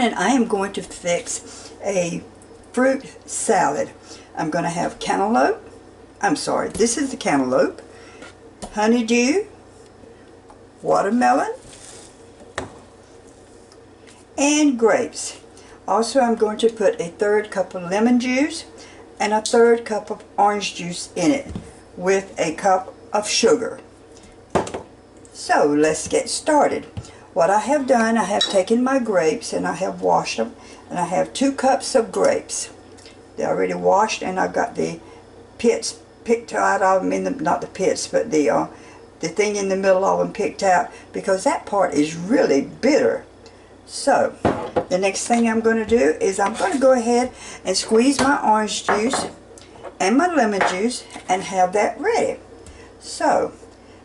morning I am going to fix a fruit salad. I'm going to have cantaloupe. This is the cantaloupe, honeydew, watermelon, and grapes. Also, I'm going to put a 1/3 cup of lemon juice and a 1/3 cup of orange juice in it with a cup of sugar. So let's get started. What I have done, I have taken my grapes and I have washed them, and I have 2 cups of grapes. They're already washed, and I've got the pits picked out of them, not the pits, but the thing in the middle of them picked out, because that part is really bitter. So the next thing I'm going to do is I'm going to go ahead and squeeze my orange juice and my lemon juice and have that ready. So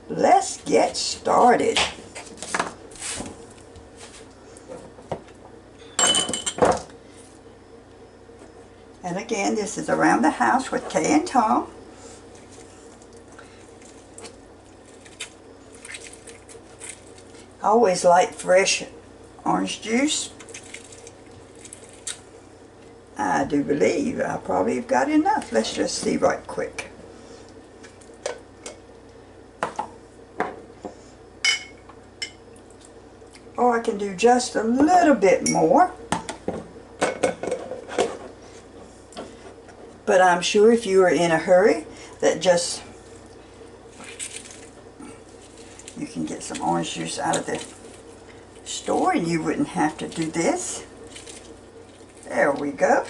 let's get started. And again, this is Around the House with Kay and Tom. I always like fresh orange juice. I do believe I probably have got enough. Let's just see right quick. Or I can do just a little bit more. But I'm sure if you are in a hurry, that just you can get some orange juice out of the store and you wouldn't have to do this. There we go.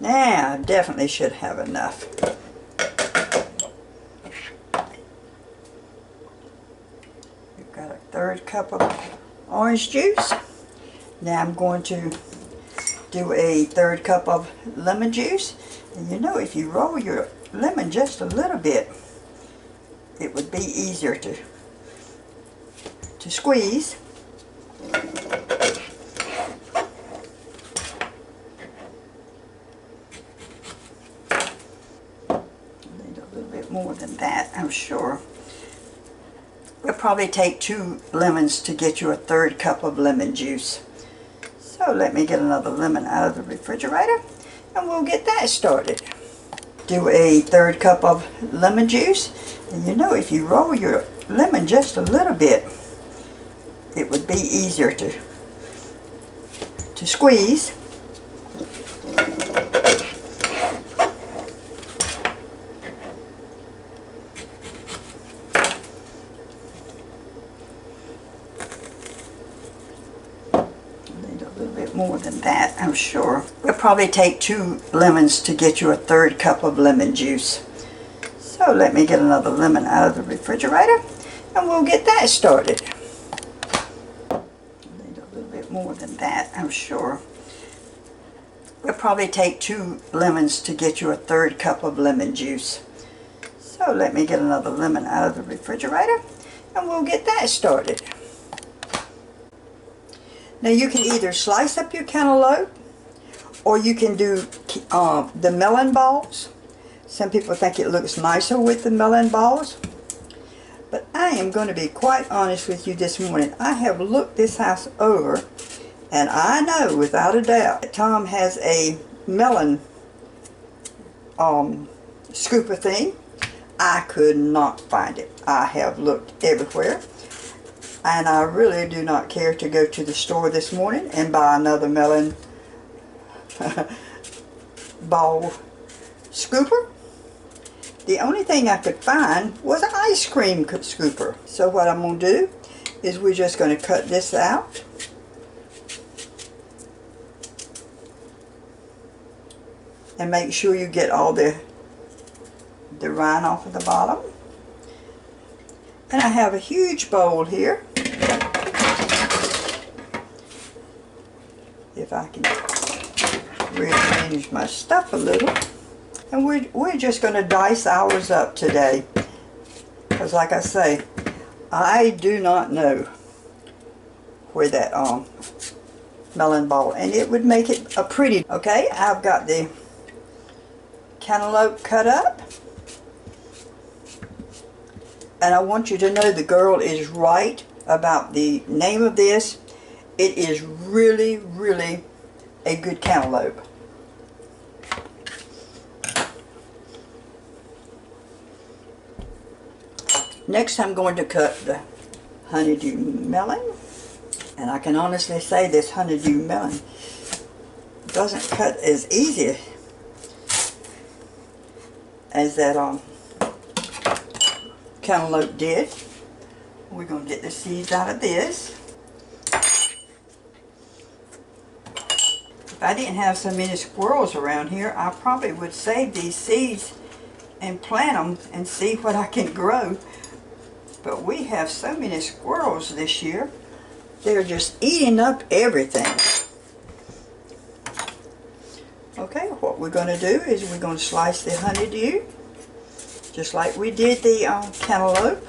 Now, I definitely should have enough. We've got a 1/3 cup of orange juice. Now I'm going to do a 1/3 cup of lemon juice. And you know, if you roll your lemon just a little bit, it would be easier to squeeze. Need a little bit more than that, I'm sure. It'll probably take 2 lemons to get you a 1/3 cup of lemon juice. So let me get another lemon out of the refrigerator and we'll get that started. Do a 1/3 cup of lemon juice. And you know, if you roll your lemon just a little bit, it would be easier to squeeze. More than that, I'm sure. It'll probably take 2 lemons to get you a 1/3 cup of lemon juice. So let me get another lemon out of the refrigerator and we'll get that started. Need a little bit more than that, I'm sure. It'll probably take 2 lemons to get you a 1/3 cup of lemon juice. So let me get another lemon out of the refrigerator and we'll get that started. Now you can either slice up your cantaloupe or you can do the melon balls. Some people think it looks nicer with the melon balls. But I am going to be quite honest with you this morning. I have looked this house over and I know without a doubt that Tom has a melon scooper thing. I could not find it. I have looked everywhere. And I really do not care to go to the store this morning and buy another melon ball scooper. The only thing I could find was an ice cream scooper. So what I'm going to do is we're just going to cut this out. And make sure you get all the rind off of the bottom. And I have a huge bowl here. If I can rearrange my stuff a little. And we're just going to dice ours up today. Because like I say, I do not know where that melon ball, and it would make it a pretty. Okay, I've got the cantaloupe cut up. And I want you to know the girl is right about the name of this. It is really, really a good cantaloupe. Next I'm going to cut the honeydew melon. And I can honestly say this honeydew melon doesn't cut as easy as that cantaloupe did. We're going to get the seeds out of this. If I didn't have so many squirrels around here, I probably would save these seeds and plant them and see what I can grow. But we have so many squirrels this year. They're just eating up everything. Okay, what we're going to do is we're going to slice the honeydew just like we did the cantaloupe.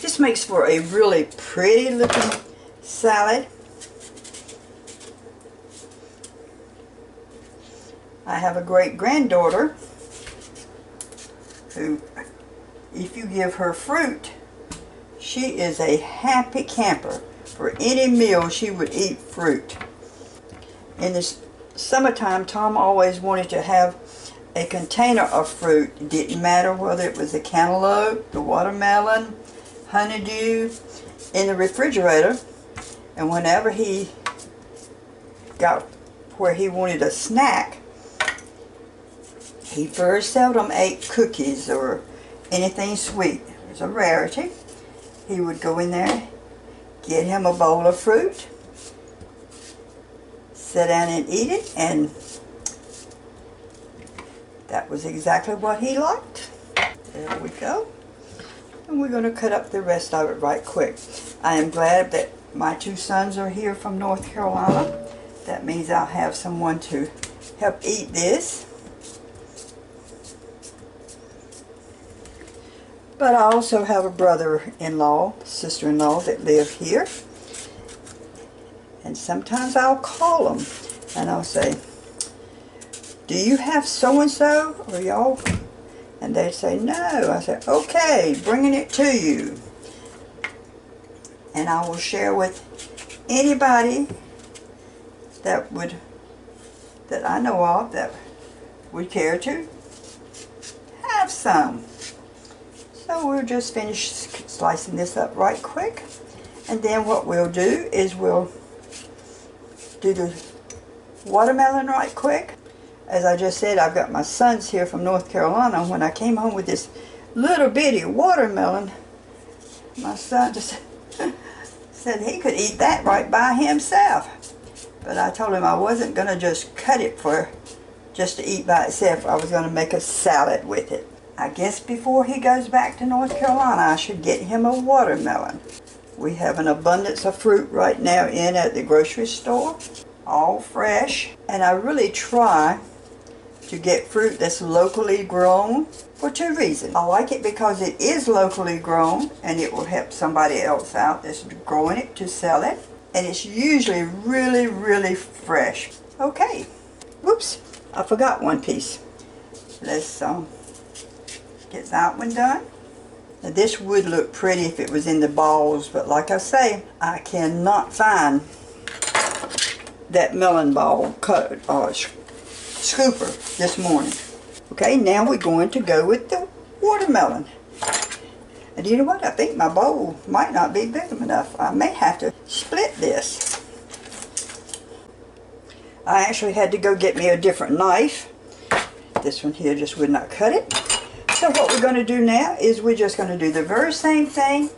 This makes for a really pretty looking salad. I have a great granddaughter who, if you give her fruit, she is a happy camper. For any meal, she would eat fruit. In the summertime, Tom always wanted to have a container of fruit. It didn't matter whether it was the cantaloupe, the watermelon, honeydew, in the refrigerator. And whenever he got where he wanted a snack, he very seldom ate cookies or anything sweet. It was a rarity. He would go in there, get him a bowl of fruit, sit down and eat it, and that was exactly what he liked. There we go. And we're going to cut up the rest of it right quick. I am glad that my two sons are here from North Carolina. That means I'll have someone to help eat this. But I also have a brother-in-law, sister-in-law that live here. And sometimes I'll call them and I'll say, do you have so-and-so? Or y'all? And they say, no. I say, okay, bringing it to you. And I will share with anybody that I know of that would care to have some. So we'll just finish slicing this up right quick. And then what we'll do is we'll do the watermelon right quick. As I just said, I've got my sons here from North Carolina. When I came home with this little bitty watermelon, my son just said he could eat that right by himself. But I told him I wasn't going to just cut it for just to eat by itself. I was going to make a salad with it. I guess before he goes back to North Carolina, I should get him a watermelon. We have an abundance of fruit right now in at the grocery store, all fresh. And I really try to get fruit that's locally grown for two reasons. I like it because it is locally grown and it will help somebody else out that's growing it to sell it. And it's usually really, really fresh. Okay. Whoops, I forgot one piece. Let's get that one done. Now this would look pretty if it was in the balls, but like I say, I cannot find that melon ball scooper this morning. Okay, now we're going to go with the watermelon. And you know what? I think my bowl might not be big enough. I may have to split this. I actually had to go get me a different knife. This one here just would not cut it. So what we're going to do now is we're just going to do the very same thing,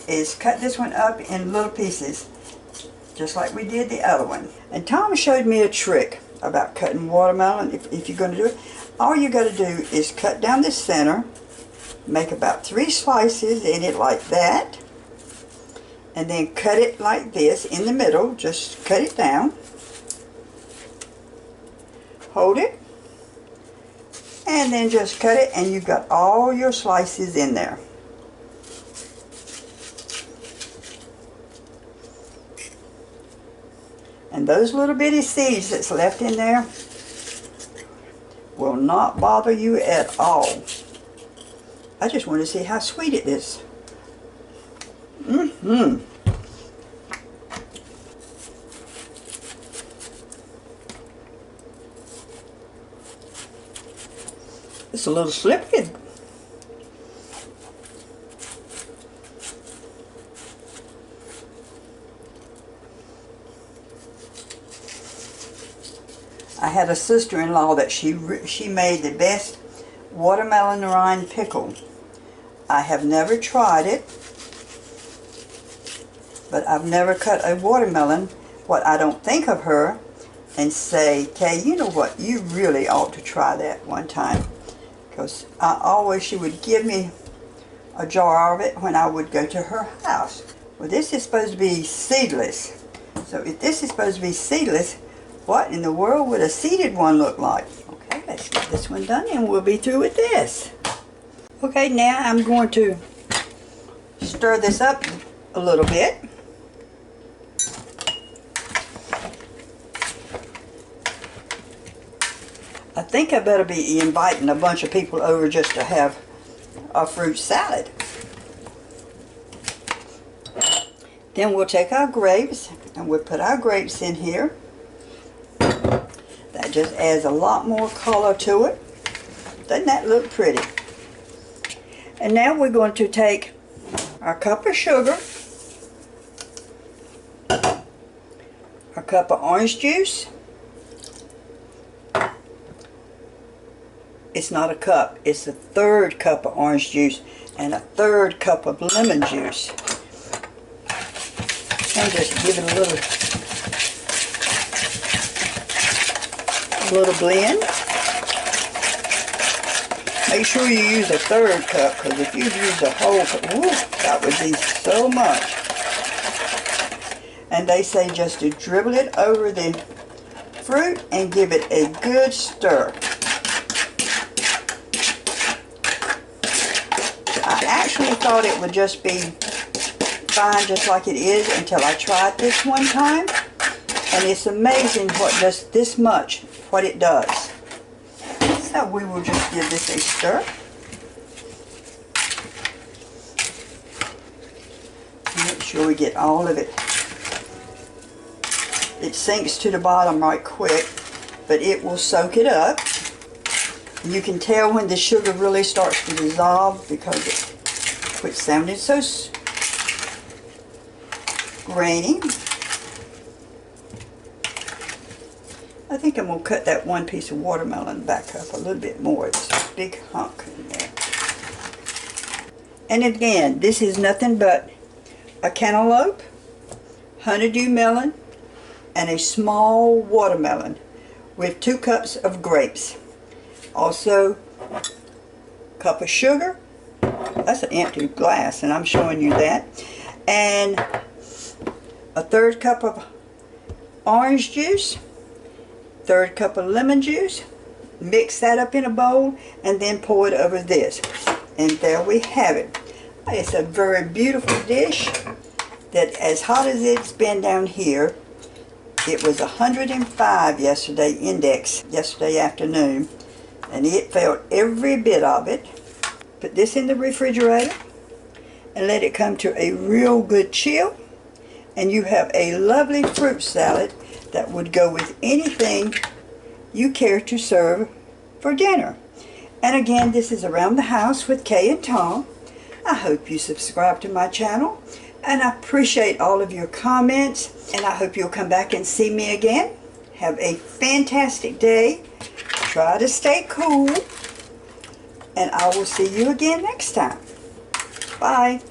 is cut this one up in little pieces, just like we did the other one. And Tom showed me a trick about cutting watermelon. If you're going to do it, all you got to do is cut down the center, make about 3 slices in it like that, and then cut it like this in the middle. Just cut it down, hold it, and then just cut it, and you've got all your slices in there. And those little bitty seeds that's left in there will not bother you at all. I just want to see how sweet it is. It's a little slippery. I had a sister-in-law that she made the best watermelon rind pickle. I have never tried it, but I've never cut a watermelon, what I don't think of her, and say, Kay, you know what, you really ought to try that one time. Because she would give me a jar of it when I would go to her house. Well, this is supposed to be seedless. So if this is supposed to be seedless, what in the world would a seeded one look like? Okay, let's get this one done and we'll be through with this. Okay, now I'm going to stir this up a little bit. I think I better be inviting a bunch of people over just to have a fruit salad. Then we'll take our grapes and we'll put our grapes in here. That just adds a lot more color to it. Doesn't that look pretty? And now we're going to take our cup of sugar, our cup of orange juice. It's not a cup, it's a third cup of orange juice and a third cup of lemon juice. And just give it a little blend. Make sure you use a third cup, because if you use a whole cup, that would be so much. And they say just to dribble it over the fruit and give it a good stir. I actually thought it would just be fine just like it is until I tried this one time. And it's amazing what just this much, what it does. So we will just give this a stir. Make sure we get all of it. It sinks to the bottom right quick, but it will soak it up. You can tell when the sugar really starts to dissolve because it quits sounding so grainy. I think I'm going to cut that one piece of watermelon back up a little bit more. It's a big hunk in there. And again, this is nothing but a cantaloupe, honeydew melon, and a small watermelon with 2 cups of grapes. Also, a cup of sugar. That's an empty glass, and I'm showing you that. And a third cup of orange juice, third cup of lemon juice. Mix that up in a bowl and then pour it over this. And there we have it. It's a very beautiful dish that, as hot as it's been down here, it was 105 yesterday afternoon, and it felt every bit of it. Put this in the refrigerator and let it come to a real good chill, and you have a lovely fruit salad that would go with anything you care to serve for dinner. And again, this is Around the House with Kay and Tom. I hope you subscribe to my channel, and I appreciate all of your comments, and I hope you'll come back and see me again. Have a fantastic day. Try to stay cool, and I will see you again next time. Bye.